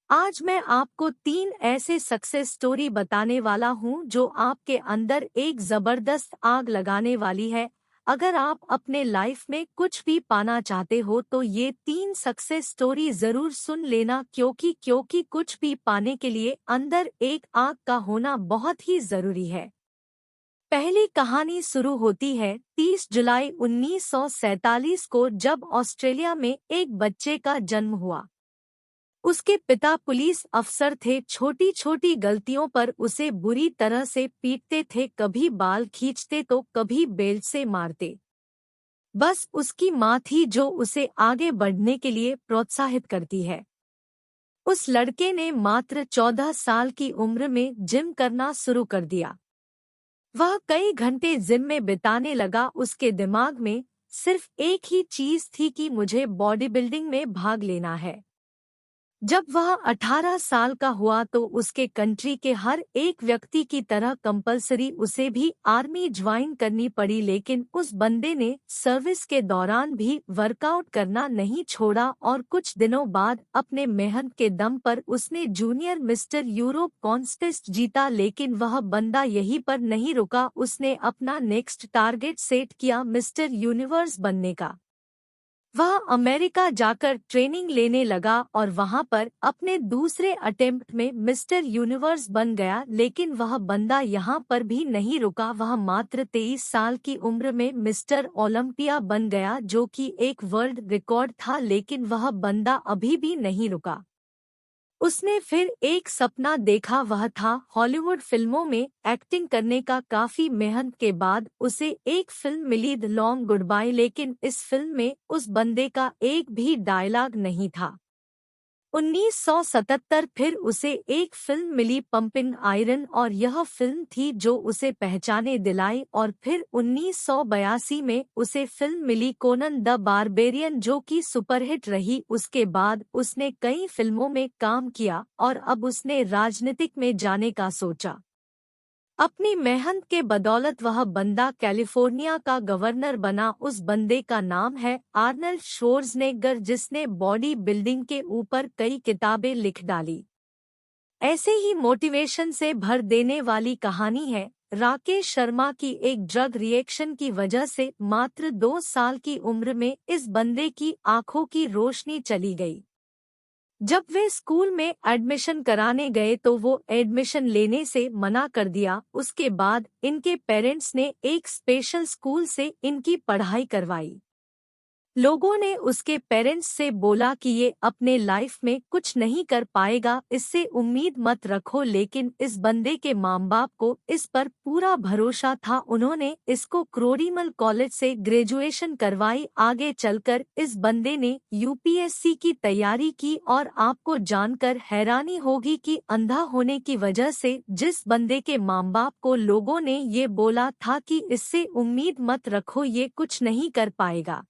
आज मैं आपको 3 ऐसे सक्सेस स्टोरी बताने वाला हूँ जो आपके अंदर एक जबरदस्त आग लगाने वाली है। अगर आप अपने लाइफ में कुछ भी पाना चाहते हो तो ये 3 सक्सेस स्टोरी जरूर सुन लेना, क्योंकि कुछ भी पाने के लिए अंदर एक आग का होना बहुत ही जरूरी है। पहली कहानी शुरू होती है 30 जुलाई 1947 को, जब ऑस्ट्रेलिया में एक बच्चे का जन्म हुआ। उसके पिता पुलिस अफसर थे। छोटी छोटी गलतियों पर उसे बुरी तरह से पीटते थे, कभी बाल खींचते तो कभी बेल्ट से मारते। बस उसकी माँ थी जो उसे आगे बढ़ने के लिए प्रोत्साहित करती है। उस लड़के ने मात्र 14 साल की उम्र में जिम करना शुरू कर दिया। वह कई घंटे जिम में बिताने लगा। उसके दिमाग में सिर्फ एक ही चीज थी कि मुझे बॉडी बिल्डिंग में भाग लेना है। जब वह 18 साल का हुआ तो उसके कंट्री के हर एक व्यक्ति की तरह कंपलसरी उसे भी आर्मी ज्वाइन करनी पड़ी, लेकिन उस बंदे ने सर्विस के दौरान भी वर्कआउट करना नहीं छोड़ा और कुछ दिनों बाद अपने मेहनत के दम पर उसने जूनियर मिस्टर यूरोप कॉन्टेस्ट जीता। लेकिन वह बंदा यहीं पर नहीं रुका, उसने अपना नेक्स्ट टारगेट सेट किया, मिस्टर यूनिवर्स बनने का। वह अमेरिका जाकर ट्रेनिंग लेने लगा और वहां पर अपने दूसरे अटेम्प्ट में मिस्टर यूनिवर्स बन गया। लेकिन वह बंदा यहां पर भी नहीं रुका, वह मात्र 23 साल की उम्र में मिस्टर ओलंपिया बन गया, जो कि एक वर्ल्ड रिकॉर्ड था। लेकिन वह बंदा अभी भी नहीं रुका। उसने फिर एक सपना देखा, वह था हॉलीवुड फिल्मों में एक्टिंग करने का। काफी मेहनत के बाद उसे एक फिल्म मिली, द लॉन्ग गुड बाय, लेकिन इस फिल्म में उस बंदे का एक भी डायलॉग नहीं था। 1977 फिर उसे एक फिल्म मिली, पंपिंग आयरन, और यह फिल्म थी जो उसे पहचाने दिलाई। और फिर 1982 में उसे फिल्म मिली कोनन द बारबेरियन, जो कि सुपरहिट रही। उसके बाद उसने कई फिल्मों में काम किया और अब उसने राजनीतिक में जाने का सोचा। अपनी मेहनत के बदौलत वह बंदा कैलिफोर्निया का गवर्नर बना। उस बंदे का नाम है आर्नल्ड श्वार्ज़नेगर, जिसने बॉडी बिल्डिंग के ऊपर कई किताबें लिख डाली। ऐसे ही मोटिवेशन से भर देने वाली कहानी है राकेश शर्मा की। एक ड्रग रिएक्शन की वजह से मात्र 2 साल की उम्र में इस बंदे की आंखों की रोशनी चली गई। जब वे स्कूल में एडमिशन कराने गए तो वो एडमिशन लेने से मना कर दिया। उसके बाद इनके पेरेंट्स ने एक स्पेशल स्कूल से इनकी पढ़ाई करवाई। लोगों ने उसके पेरेंट्स से बोला कि ये अपने लाइफ में कुछ नहीं कर पाएगा, इससे उम्मीद मत रखो। लेकिन इस बंदे के माँ बाप को इस पर पूरा भरोसा था। उन्होंने इसको क्रोडीमल कॉलेज से ग्रेजुएशन करवाई। आगे चलकर इस बंदे ने यूपीएससी की तैयारी की और आपको जानकर हैरानी होगी कि अंधा होने की वजह से जिस बंदे के माँ बाप को लोगों ने ये बोला था कि इससे उम्मीद मत रखो, ये कुछ नहीं कर पाएगा,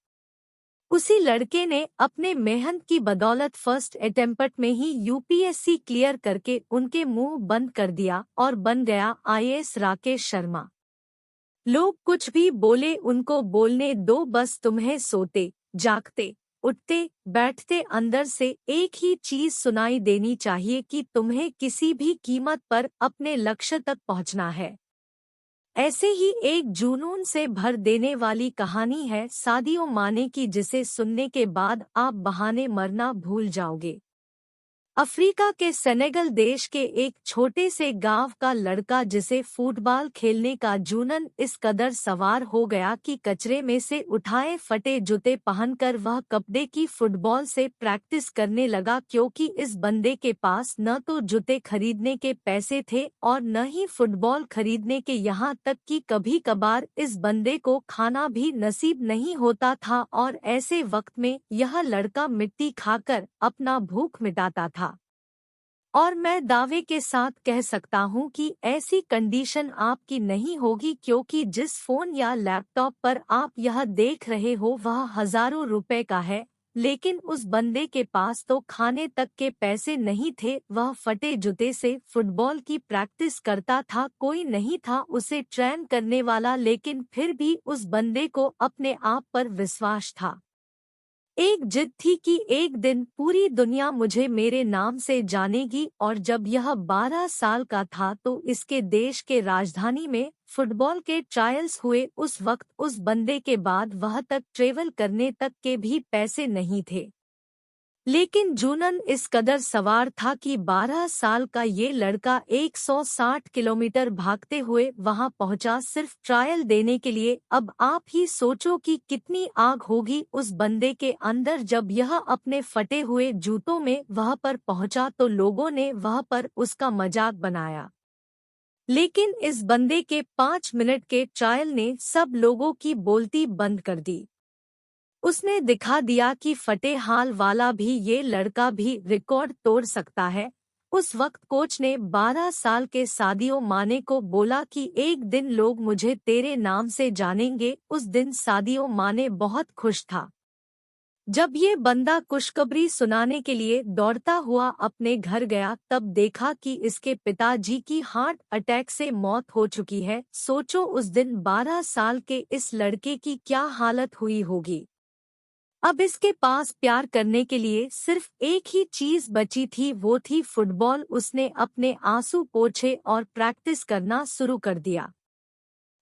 उसी लड़के ने अपने मेहनत की बदौलत फर्स्ट अटेम्प्ट में ही यूपीएससी क्लियर करके उनके मुंह बंद कर दिया और बन गया आईएएस राकेश शर्मा। लोग कुछ भी बोले उनको बोलने दो, बस तुम्हें सोते जागते उठते बैठते अंदर से एक ही चीज सुनाई देनी चाहिए कि तुम्हें किसी भी कीमत पर अपने लक्ष्य तक पहुंचना है। ऐसे ही एक जुनून से भर देने वाली कहानी है सादियो माने की, जिसे सुनने के बाद आप बहाने मरना भूल जाओगे। अफ्रीका के सेनेगल देश के एक छोटे से गांव का लड़का, जिसे फुटबॉल खेलने का जुनून इस कदर सवार हो गया कि कचरे में से उठाए फटे जूते पहनकर वह कपड़े की फुटबॉल से प्रैक्टिस करने लगा, क्योंकि इस बंदे के पास न तो जूते खरीदने के पैसे थे और न ही फुटबॉल खरीदने के, यहाँ तक कि कभी कभार इस बंदे को खाना भी नसीब नहीं होता था। और ऐसे वक्त में यह लड़का मिट्टी खाकर अपना भूख मिटाता था। और मैं दावे के साथ कह सकता हूं कि ऐसी कंडीशन आपकी नहीं होगी, क्योंकि जिस फोन या लैपटॉप पर आप यह देख रहे हो वह हजारों रुपए का है। लेकिन उस बंदे के पास तो खाने तक के पैसे नहीं थे। वह फटे जूते से फुटबॉल की प्रैक्टिस करता था, कोई नहीं था उसे ट्रेन करने वाला, लेकिन फिर भी उस बंदे को अपने आप पर विश्वास था। एक जिद थी कि एक दिन पूरी दुनिया मुझे मेरे नाम से जानेगी और जब यह 12 साल का था तो इसके देश के राजधानी में फुटबॉल के ट्रायल्स हुए। उस वक्त उस बंदे के बाद वह तक ट्रेवल करने तक के भी पैसे नहीं थे। लेकिन जूनन इस कदर सवार था कि 12 साल का ये लड़का 160 किलोमीटर भागते हुए वहां पहुंचा सिर्फ ट्रायल देने के लिए। अब आप ही सोचो कि कितनी आग होगी उस बंदे के अंदर जब यह अपने फटे हुए जूतों में वह पर पहुंचा तो लोगों ने वह पर उसका मजाक बनाया। लेकिन इस बंदे के 5 मिनट के ट्रायल ने सब लोगों की बोलती बंद कर दी। उसने दिखा दिया कि फटे हाल वाला भी ये लड़का भी रिकॉर्ड तोड़ सकता है। उस वक्त कोच ने 12 साल के सादियो माने को बोला कि एक दिन लोग मुझे तेरे नाम से जानेंगे। उस दिन सादियो माने बहुत खुश था। जब ये बंदा खुशखबरी सुनाने के लिए दौड़ता हुआ अपने घर गया तब देखा कि इसके पिताजी की हार्ट अटैक से मौत हो चुकी है। सोचो उस दिन 12 साल के इस लड़के की क्या हालत हुई होगी। अब इसके पास प्यार करने के लिए सिर्फ एक ही चीज बची थी, वो थी फुटबॉल। उसने अपने आंसू पोंछे और प्रैक्टिस करना शुरू कर दिया।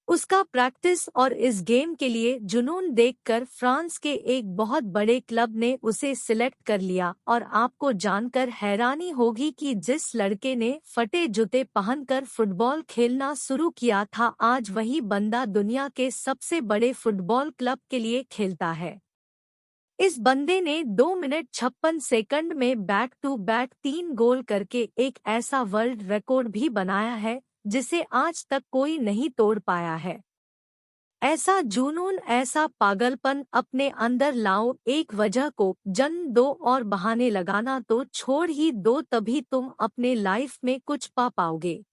उसका प्रैक्टिस और इस गेम के लिए जुनून देखकर फ्रांस के एक बहुत बड़े क्लब ने उसे सिलेक्ट कर लिया। और आपको जानकर हैरानी होगी कि जिस लड़के ने फटे जूते पहनकर फुटबॉल खेलना शुरू किया था आज वही बंदा दुनिया के सबसे बड़े फुटबॉल क्लब के लिए खेलता है। इस बंदे ने 2 मिनट 56 सेकंड में बैक टू बैक 3 गोल करके एक ऐसा वर्ल्ड रिकॉर्ड भी बनाया है जिसे आज तक कोई नहीं तोड़ पाया है। ऐसा जुनून, ऐसा पागलपन अपने अंदर लाओ, एक वजह को जन्म दो और बहाने लगाना तो छोड़ ही दो, तभी तुम अपने लाइफ में कुछ पा पाओगे।